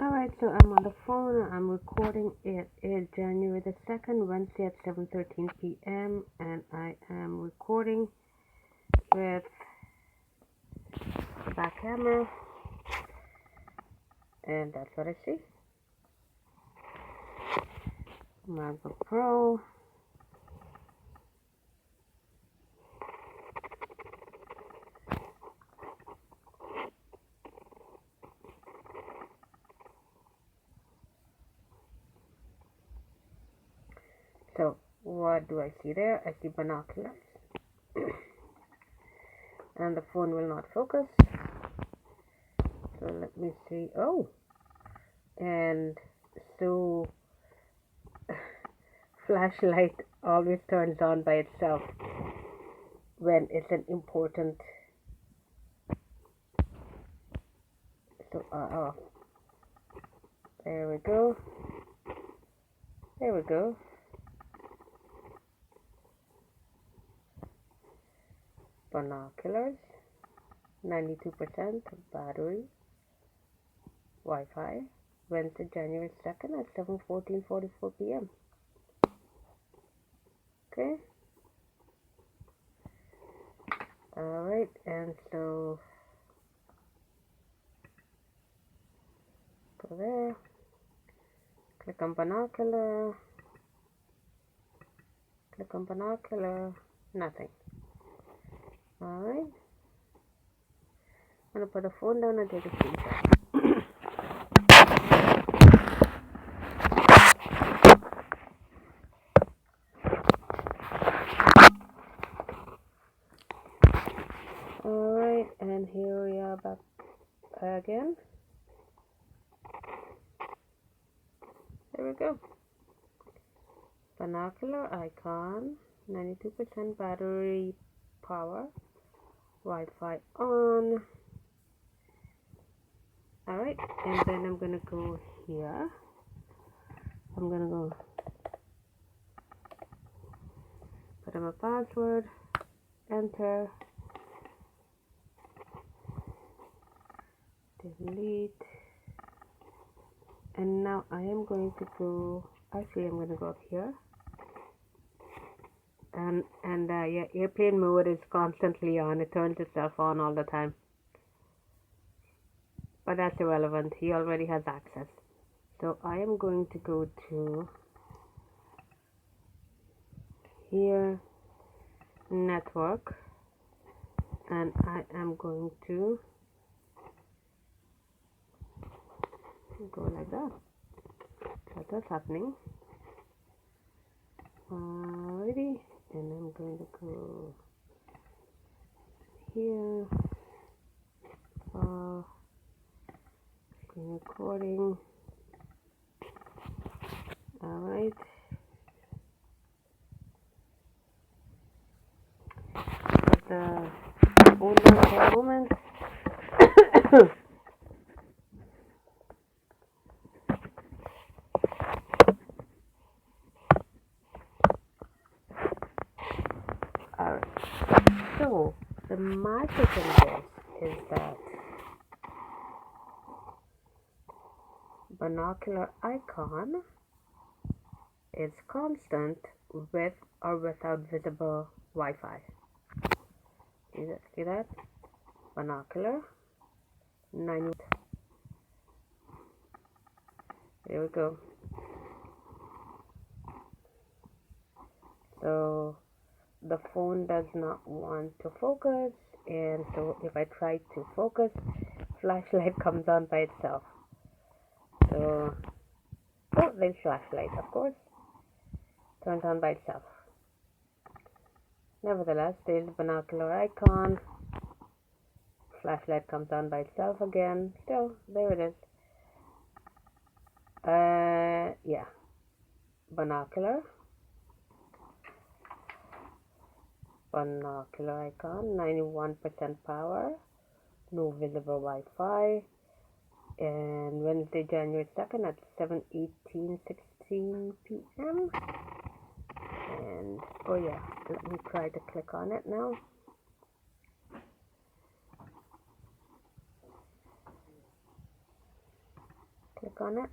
Alright, so I'm on the phone. I'm recording. It is January the 2nd, Wednesday at 7:13 p.m. and I am recording with the back camera, and that's what I see. MacBook Pro. So what do I see there? I see binoculars. And the phone will not focus. So let me see. Oh, and so flashlight always turns on by itself when it's an important. So there we go. There we go. Binoculars, 92% battery, Wi-Fi, Wednesday, January 2nd at 7:44 p.m. Okay. Alright, and so go there, click on binocular, nothing. Alright, I'm going to put the phone down and take a screenshot. Alright, and here we are back again. There we go. Binocular icon, 92% battery power, Wi-Fi on. Alright, and then I'm gonna go here. I'm gonna go put in my password, enter, delete, and now I am going to go, actually I'm going to go up here, and yeah, airplane mode is constantly on. It turns itself on all the time, but that's irrelevant. He already has access. So I am going to go to here, network, and I am going to go like that. So that's happening. Alrighty, and I'm going to go here, screen recording. Alright, put the phone down for a moment. Alright, so the magic in this is that binocular icon is constant with or without visible Wi-Fi. See that? Binocular, 9. There we go. So the phone does not want to focus, and so if I try to focus, flashlight comes on by itself. So, oh, there's flashlight, of course, turns on by itself. Nevertheless, there's the binocular icon, flashlight comes on by itself again. Still, there it is. Yeah, binocular icon, 91% power, no visible Wi-Fi, and Wednesday, January 2nd at 7:16 p.m. And oh yeah, let me try to click on it now. Click on it.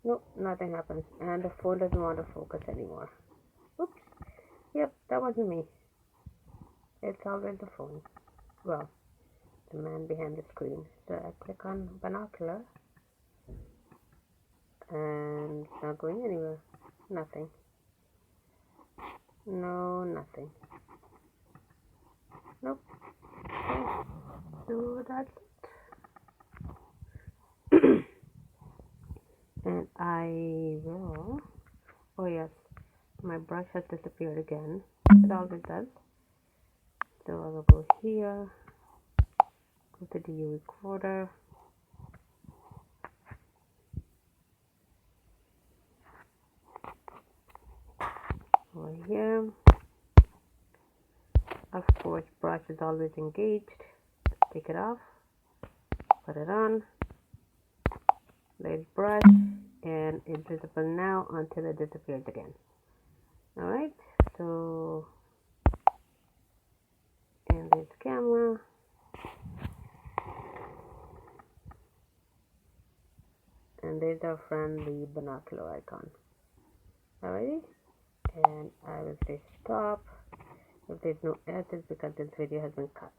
Nope, nothing happens. And the phone doesn't want to focus anymore. Oops. Yep, that wasn't me. It's always the phone. Well, the man behind the screen. So I click on Binocular. And it's not going anywhere. Nothing. No, nothing. Nope. Okay. So that's it. And I will. Oh, yes. My brush has disappeared again. It always does. So I will go here. Go to the recorder. Over here. Of course, brush is always engaged. Take it off. Put it on. There's brush. And it's visible now until it disappears again. Alright. So, and there's camera. And there's our friendly binocular icon. Alrighty. And I will say stop if there's no edits because this video has been cut.